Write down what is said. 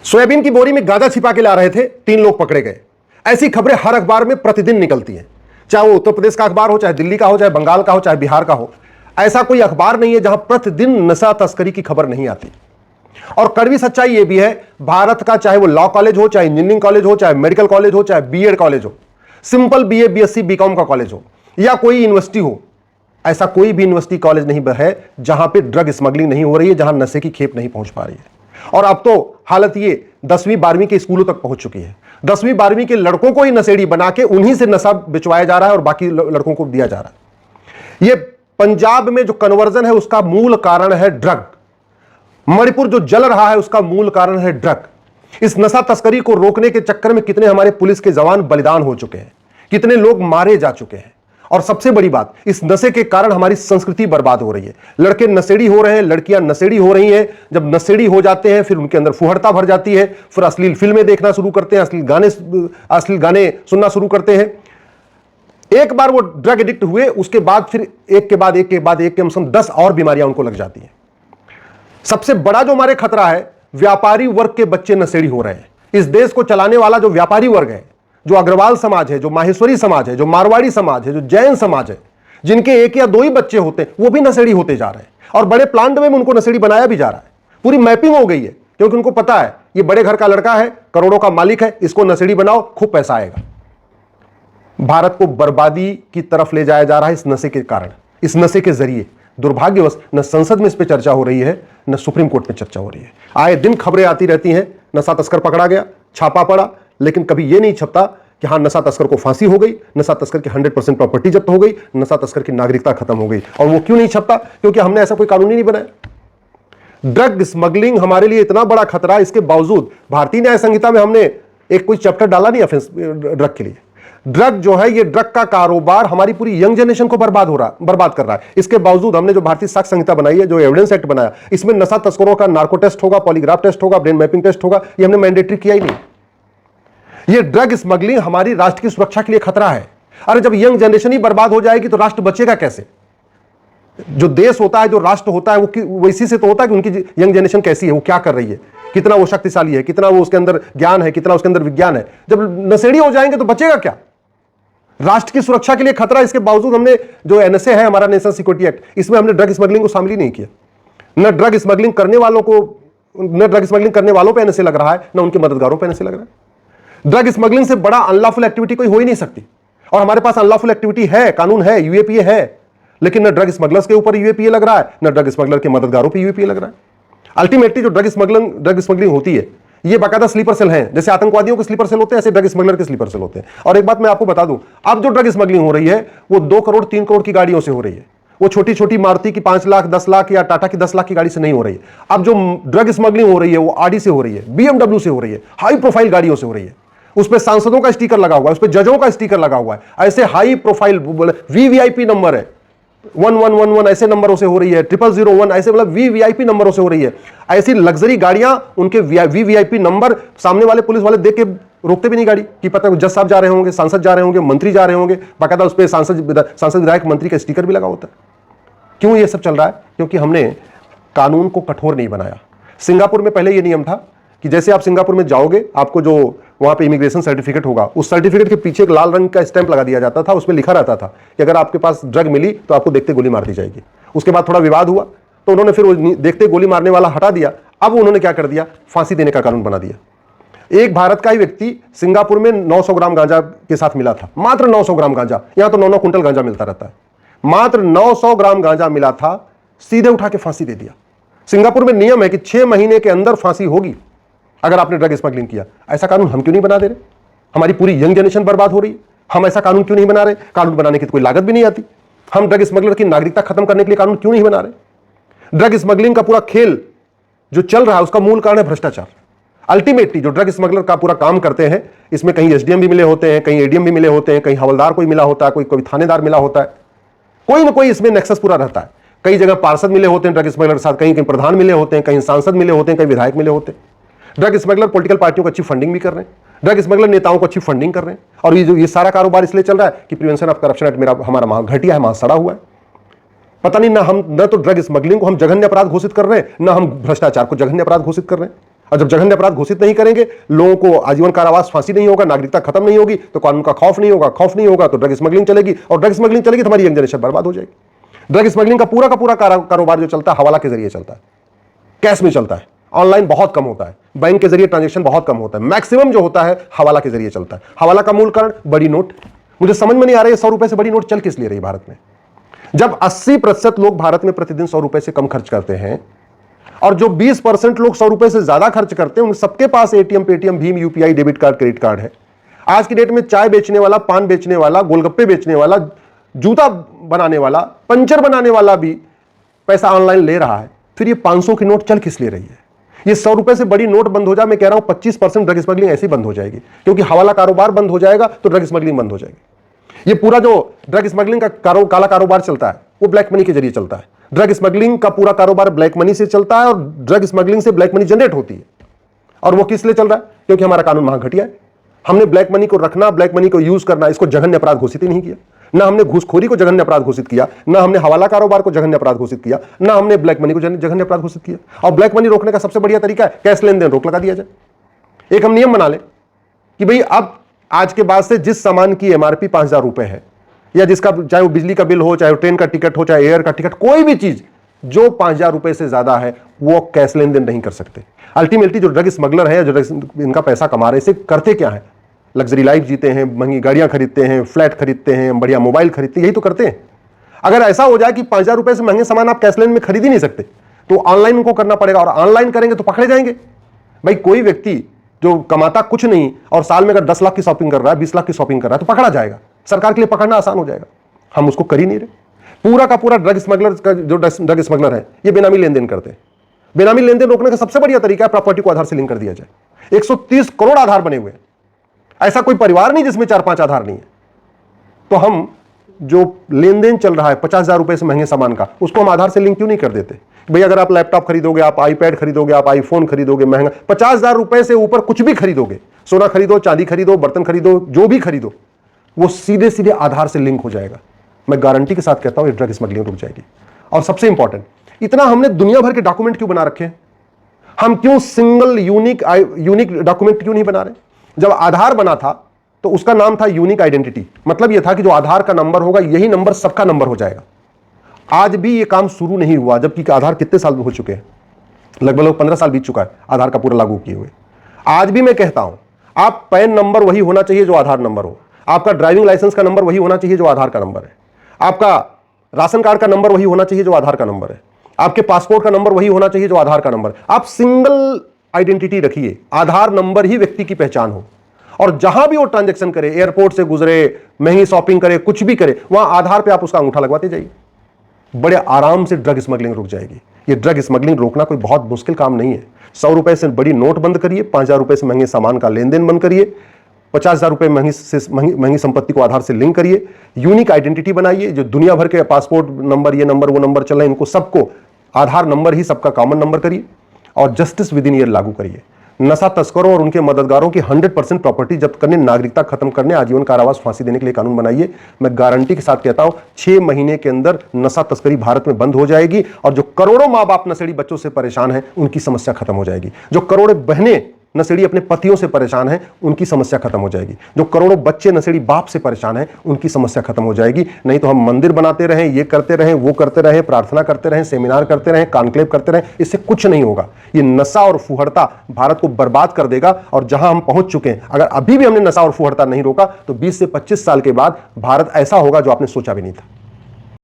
Soybean की बोरी में गांजा छिपा के ला रहे थे, 3 लोग पकड़े गए। ऐसी खबरें हर अखबार में प्रतिदिन निकलती हैं, चाहे वो उत्तर प्रदेश का अखबार हो, चाहे दिल्ली का हो, चाहे बंगाल का हो, चाहे बिहार का हो। ऐसा कोई अखबार नहीं है जहां प्रतिदिन नशा तस्करी की खबर नहीं आती। और कड़वी सच्चाई यह भी है, भारत का चाहे वो लॉ कॉलेज हो, चाहे इंजीनियरिंग कॉलेज हो, चाहे मेडिकल कॉलेज हो, चाहे बीएड कॉलेज हो, सिंपल बीए, बीएससी, बीकॉम का कॉलेज हो, या कोई यूनिवर्सिटी हो, ऐसा कोई भी यूनिवर्सिटी कॉलेज नहीं है जहां पे ड्रग स्मगलिंग नहीं हो रही है, जहां नशे की खेप नहीं पहुंच पा रही है। और अब तो हालत ये 10वीं 12वीं के स्कूलों तक पहुंच चुकी है। 10वीं 12वीं के लड़कों को ही नशेड़ी बना के उन्हीं से नशा बिचवाया जा रहा है और बाकी लड़कों को दिया जा रहा है। ये पंजाब में जो कन्वर्जन है उसका मूल कारण है ड्रग। मणिपुर जो जल रहा है उसका मूल कारण है ड्रग। इस नशा तस्करी को रोकने के चक्कर में कितने हमारे पुलिस के जवान बलिदान हो चुके हैं, कितने लोग मारे जा चुके हैं। और सबसे बड़ी बात, इस नशे के कारण हमारी संस्कृति बर्बाद हो रही है। लड़के नशेड़ी हो रहे हैं, लड़कियां नशेड़ी हो रही हैं। जब नशेड़ी हो जाते हैं फिर उनके अंदर फुहड़ता भर जाती है, फिर अश्लील फिल्में देखना शुरू करते हैं, अश्लील गाने सुनना शुरू करते हैं। एक बार वो ड्रग एडिक्ट हुए, उसके बाद फिर एक के बाद एक के बाद एक, कम से कम 10 और बीमारियां उनको लग जाती हैं। सबसे बड़ा जो हमारे खतरा है, व्यापारी वर्ग के बच्चे नशेड़ी हो रहे हैं। इस देश को चलाने वाला जो व्यापारी वर्ग है, जो अग्रवाल समाज है, जो माहेश्वरी समाज है, जो मारवाड़ी समाज है, जो जैन समाज है, जिनके 1 या 2 ही बच्चे होते हैं, वो भी नशेड़ी होते जा रहे हैं। और बड़े प्लांट में उनको नशेड़ी बनाया भी जा रहा है। पूरी मैपिंग हो गई है, क्योंकि उनको पता है ये बड़े घर का लड़का है, करोड़ों का मालिक है, इसको नशेड़ी बनाओ, खूब पैसा आएगा। भारत को बर्बादी की तरफ ले जाया जा रहा है इस नशे के कारण, इस नशे के जरिए। दुर्भाग्यवश न संसद में इस पर चर्चा हो रही है, न सुप्रीम कोर्ट में चर्चा हो रही है। आए दिन खबरें आती रहती हैं, नशा तस्कर पकड़ा गया, छापा पड़ा, लेकिन कभी यह नहीं छपता कि हाँ नशा तस्कर को फांसी हो गई, नशा तस्कर की 100% प्रॉपर्टी जब्त हो गई, नशा तस्कर की नागरिकता खत्म हो गई। और वो क्यों नहीं छपता? क्योंकि हमने ऐसा कोई कानून ही नहीं बनाया। ड्रग स्मगलिंग हमारे लिए इतना बड़ा खतरा, इसके बावजूद भारतीय न्याय संहिता में हमने एक कोई चैप्टर डाला नहीं ड्रग के लिए। ड्रग जो है, ये ड्रग का कारोबार हमारी पूरी यंग जनरेशन को बर्बाद कर रहा है। इसके बावजूद हमने जो भारतीय साक्ष्य संहिता बनाई है, जो एविडेंस एक्ट बनाया, इसमें नशा तस्करों का नार्को टेस्ट होगा, पॉलीग्राफ टेस्ट होगा, ब्रेन मैपिंग टेस्ट होगा, ये हमने मैंडेटरी किया ही नहीं। ये ड्रग स्मगलिंग हमारी राष्ट्र की सुरक्षा के लिए खतरा है। अरे जब यंग जनरेशन ही बर्बाद हो जाएगी तो राष्ट्र बचेगा कैसे? जो देश होता है, जो राष्ट्र होता है, वो इसी से तो होता है कि उनकी यंग जनरेशन कैसी है, वो क्या कर रही है, कितना वो शक्तिशाली है, कितना वो उसके अंदर ज्ञान है, कितना उसके अंदर विज्ञान है। जब नशेड़ी हो जाएंगे तो बचेगा क्या? राष्ट्र की सुरक्षा के लिए खतरा। इसके बावजूद हमने जो एनएसए है, हमारा नेशनल सिक्योरिटी एक्ट, इसमें हमने ड्रग स्मगलिंग को शामिल ही नहीं किया। न ड्रग स्मगलिंग करने वालों पे एनएसए लग रहा है, न उनके मददगारों पे एनएसए लग रहा है। ड्रग स्मगलिंग से बड़ा अनलॉफुल एक्टिविटी कोई हो ही नहीं सकती। और हमारे पास अनलॉफुल एक्टिविटी है, कानून है, यूएपीए है, लेकिन न ड्रग स्मगलर्स के ऊपर यूएपीए लग रहा है, न ड्रग स्मगलर के मददगारों पर यूएपीए लग रहा है। अल्टीमेटली जो ड्रग स्मगलिंग होती है, ये बाकायदा स्लीपर सेल हैं। जैसे आतंकवादियों के स्लीपर सेल होते हैं, ऐसे ड्रग स्मगलर के स्लीपर सेल होते हैं। और एक बात मैं आपको बता दूं, अब जो ड्रग स्मगलिंग हो रही है वो 2 करोड़ 3 करोड़ की गाड़ियों से हो रही है। वो छोटी छोटी मारुति की 5 लाख 10 लाख या टाटा की 10 लाख की गाड़ी से नहीं हो रही है। अब जो ड्रग स्मगलिंग हो रही है वो आडी से हो रही है, बीएमडब्ल्यू से हो रही है, हाई प्रोफाइल गाड़ियों से हो रही है। उस पर सांसदों का स्टिकर लगा हुआ है, उस पर जजों का स्टिकर लगा हुआ है। ऐसे हाई प्रोफाइल वीवीआईपी नंबर है, 1111 ऐसे नंबरों से हो रही है, 0001 ऐसे, मतलब वीवीआईपी नंबरों से हो रही है। ऐसी लग्जरी गाड़ियां, उनके वीवीआईपी नंबर, सामने वाले पुलिस वाले देख के रोकते भी नहीं गाड़ी, कि पता है जज साहब जा रहे होंगे, सांसद जा रहे होंगे, मंत्री जा रहे होंगे, बाकायदा उस पर सांसद विधायक मंत्री का स्टिकर भी लगा होता है। क्यों ये सब चल रहा है? क्योंकि हमने कानून को कठोर नहीं बनाया। सिंगापुर में पहले ये नियम था कि जैसे आप सिंगापुर में जाओगे, आपको जो वहां पे इमिग्रेशन सर्टिफिकेट होगा, उस सर्टिफिकेट के पीछे एक लाल रंग का स्टैंप लगा दिया जाता था। उसमें लिखा रहता था कि अगर आपके पास ड्रग मिली तो आपको देखते गोली मार दी जाएगी। उसके बाद थोड़ा विवाद हुआ तो उन्होंने फिर वो देखते गोली मारने वाला हटा दिया। अब उन्होंने क्या कर दिया, फांसी देने का कानून बना दिया। एक भारत का ही व्यक्ति सिंगापुर में 900 ग्राम गांजा के साथ मिला था, मात्र 900 ग्राम गांजा। यहां तो 9-9 कुंटल गांजा मिलता रहता है। मात्र 900 ग्राम गांजा मिला था, सीधे उठा के फांसी दे दिया। सिंगापुर में नियम है कि 6 महीने के अंदर फांसी होगी अगर आपने ड्रग स्मगलिंग किया। ऐसा कानून हम क्यों नहीं बना दे रहे? हमारी पूरी यंग जनरेशन बर्बाद हो रही है, हम ऐसा कानून क्यों नहीं बना रहे? कानून बनाने की तो कोई लागत भी नहीं आती। हम ड्रग स्मगलर की नागरिकता खत्म करने के लिए कानून क्यों नहीं बना रहे? ड्रग स्मगलिंग का पूरा खेल जो चल रहा है उसका मूल कारण है भ्रष्टाचार। अल्टीमेटली जो ड्रग स्मगलर का पूरा काम करते हैं, इसमें कहीं एसडीएम भी मिले होते हैं, कहीं एडीएम भी मिले होते हैं, कहीं हवलदार कोई मिला होता है, कोई थानेदार मिला होता है, कोई ना कोई इसमें नेक्सस पूरा रहता है। कई जगह पार्षद मिले होते हैं ड्रग स्मगलर के साथ, कहीं प्रधान मिले होते हैं, कहीं सांसद मिले होते हैं, कहीं विधायक मिले होते हैं। ड्रग स्मगलर पॉलिटिकल पार्टियों को अच्छी फंडिंग भी कर रहे हैं, ड्रग स्मगलर नेताओं को अच्छी फंडिंग कर रहे हैं। और ये सारा कारोबार इसलिए चल रहा है कि प्रिवेंशन ऑफ करप्शन एक्ट हमारा वहां घटिया है, वहां सड़ा हुआ है। पता नहीं, न तो ड्रग स्मगलिंग को हम जघन्य अपराध घोषित कर रहे हैं, न हम भ्रष्टाचार को जघन्य अपराध घोषित कर रहे हैं। और जब जघन्य अपराध घोषित नहीं करेंगे, लोगों को आजीवन कारावास, फांसी नहीं होगा, नागरिकता खत्म नहीं होगी, तो कानून का खौफ नहीं होगा, खौफ नहीं होगा तो ड्रग स्मगलिंग चलेगी, और ड्रग स्मगलिंग चलेगी तो हमारी यंग जनरेशन बर्बाद हो जाएगी। ड्रग स्मगलिंग का पूरा कारोबार जो चलता है हवाला के जरिए चलता है, कैश में चलता है, ऑनलाइन बहुत कम होता है, बैंक के जरिए ट्रांजैक्शन बहुत कम होता है, मैक्सिमम जो होता है हवाला के जरिए चलता है। हवाला का मूल कारण बड़ी नोट। मुझे समझ में नहीं आ रहा है 100 रुपए से बड़ी नोट चल किस लिए रही भारत में, जब 80% लोग भारत में प्रतिदिन 100 रुपए से कम खर्च करते हैं, और जो 20% लोग 100 रुपए से ज्यादा खर्च करते हैं उन सबके पास एटीएम, पेटीएम, भीम, UPI, debit card, credit card है। आज की डेट में चाय बेचने वाला, पान बेचने वाला, गोलगप्पे बेचने वाला, जूता बनाने वाला, पंचर बनाने वाला भी पैसा ऑनलाइन ले रहा है। फिर ये 500 की नोट चल किस लिए रही है? ये 100 रुपए से बड़ी नोट बंद हो जाए, मैं कह रहा हूं 25% ड्रग स्मगलिंग ऐसी बंद हो जाएगी, क्योंकि हवाला कारोबार बंद हो जाएगा तो ड्रग स्मगलिंग बंद हो जाएगी। ये पूरा जो ड्रग स्मगलिंग का काला कारोबार चलता है वो ब्लैक मनी के जरिए चलता है। ड्रग स्मगलिंग का पूरा कारोबार ब्लैक मनी से चलता है, और ड्रग स्मगलिंग से ब्लैक मनी जनरेट होती है। और वो किस लिए चल रहा है? क्योंकि हमारा कानून महाघटिया है। हमने ब्लैक मनी को रखना, ब्लैक मनी को यूज करना, इसको जघन्य अपराध घोषित ही नहीं किया। ना हमने घूसखोरी को जघन्य अपराध घोषित किया, ना हमने हवाला कारोबार को जघन्य अपराध घोषित किया, ना हमने ब्लैक मनी को जघन्य अपराध घोषित किया। और ब्लैक मनी रोकने का सबसे बढ़िया तरीका है कैश लेन देन रोक लगा दिया जाए। एक हम नियम बना लें कि भाई अब आज के बाद से जिस सामान की एमआरपी 5000 रुपए है, या जिसका चाहे वो बिजली का बिल हो, चाहे वो ट्रेन का टिकट हो, चाहे एयर का टिकट, कोई भी चीज जो 5000 रुपए से ज्यादा है वो कैश लेन देन नहीं कर सकते। अल्टीमेटली जो ड्रग स्मगलर है, जो इनका पैसा कमा रहे, इसे करते क्या है? लग्जरी लाइफ जीते हैं, महंगी गाड़ियां खरीदते हैं, फ्लैट खरीदते हैं, बढ़िया मोबाइल खरीदते हैं, यही तो करते हैं। अगर ऐसा हो जाए कि 5000 रुपए से महंगे सामान आप कैश लेन में खरीद ही नहीं सकते, तो ऑनलाइन उनको करना पड़ेगा, और ऑनलाइन करेंगे तो पकड़े जाएंगे। भाई कोई व्यक्ति जो कमाता कुछ नहीं और साल में अगर 10 लाख की शॉपिंग कर रहा है, 20 लाख की शॉपिंग कर रहा है, तो पकड़ा जाएगा। सरकार के लिए पकड़ना आसान हो जाएगा, हम उसको कर ही नहीं रहे। पूरा का पूरा ड्रग स्मगलर का जो ड्रग स्मगलर है ये बेनामी लेन देन करते हैं। बेनामी लेन देन रोकने का सबसे बढ़िया तरीका है प्रॉपर्टी को आधार से लिंक कर दिया जाए। 130 करोड़ आधार बने हुए हैं, ऐसा कोई परिवार नहीं जिसमें 4-5 आधार नहीं है। तो हम जो लेन देन चल रहा है 50,000 रुपए से महंगे सामान का, उसको हम आधार से लिंक क्यों नहीं कर देते? भाई अगर आप लैपटॉप खरीदोगे, आप आईपैड खरीदोगे, आप आईफोन खरीदोगे, महंगा 50,000 रुपए से ऊपर कुछ भी खरीदोगे, सोना खरीदो, चांदी खरीदो, बर्तन खरीदो, जो भी खरीदो, वो सीधे सीधे आधार से लिंक हो जाएगा। मैं गारंटी के साथ कहता हूं ये ड्रग स्मगलिंग रुक जाएगी। और सबसे इंपॉर्टेंट, इतना हमने दुनिया भर के डॉक्यूमेंट क्यों बना रखे हैं? हम क्यों सिंगल यूनिक डॉक्यूमेंट क्यों नहीं बना रहे? जब आधार बना था तो उसका नाम था यूनिक आइडेंटिटी। मतलब यह था कि जो आधार का नंबर होगा यही नंबर सबका नंबर हो जाएगा। आज भी यह काम शुरू नहीं हुआ, जबकि आधार कितने साल में हो चुके हैं? लगभग 15 साल बीत चुका है आधार का पूरा लागू किए हुए। आज भी मैं कहता हूं आप पैन नंबर वही होना चाहिए जो आधार नंबर हो, आपका ड्राइविंग लाइसेंस का नंबर वही होना चाहिए जो आधार का नंबर है, आपका राशन कार्ड का नंबर वही होना चाहिए जो आधार का नंबर है, आपके पासपोर्ट का नंबर वही होना चाहिए जो आधार का नंबर है। आप सिंगल आइडेंटिटी रखिए, आधार नंबर ही व्यक्ति की पहचान हो, और जहां भी वो ट्रांजैक्शन करे, एयरपोर्ट से गुजरे, महंगी शॉपिंग करे, कुछ भी करे, वहां आधार पे आप उसका अंगूठा लगवाते जाइए। बड़े आराम से ड्रग स्मगलिंग रुक जाएगी। ये ड्रग स्मगलिंग रोकना कोई बहुत मुश्किल काम नहीं है। 100 रुपए से बड़ी नोट बंद करिए, 5000 रुपए से महंगे सामान का लेन देन बंद करिए, 50,000 रुपए महंगी संपत्ति को आधार से लिंक करिए, यूनिक आइडेंटिटी बनाइए। जो दुनिया भर के पासपोर्ट नंबर, ये नंबर, वो नंबर चल रहे हैं, इनको सबको आधार नंबर ही सबका कॉमन नंबर करिए, और जस्टिस विद इन ईयर लागू करिए। नशा तस्करों और उनके मददगारों की 100% प्रॉपर्टी जब्त करने, नागरिकता खत्म करने, आजीवन कारावास, फांसी देने के लिए कानून बनाइए। मैं गारंटी के साथ कहता हूं 6 महीने के अंदर नशा तस्करी भारत में बंद हो जाएगी, और जो करोड़ों मां बाप नशेड़ी बच्चों से परेशान हैं उनकी समस्या खत्म हो जाएगी। जो करोड़ों बहनें नशेड़ी अपने पतियों से परेशान हैं उनकी समस्या खत्म हो जाएगी। जो करोड़ों बच्चे नशेड़ी बाप से परेशान हैं उनकी समस्या खत्म हो जाएगी। नहीं तो हम मंदिर बनाते रहें, ये करते रहें, वो करते रहें, प्रार्थना करते रहें, सेमिनार करते रहें, कॉन्क्लेव करते रहें, इससे कुछ नहीं होगा। ये नशा और फुहड़ता भारत को बर्बाद कर देगा। और जहां हम पहुंच चुके हैं, अगर अभी भी हमने नशा और फुहड़ता नहीं रोका तो 20 से 25 साल के बाद भारत ऐसा होगा जो आपने सोचा भी नहीं था।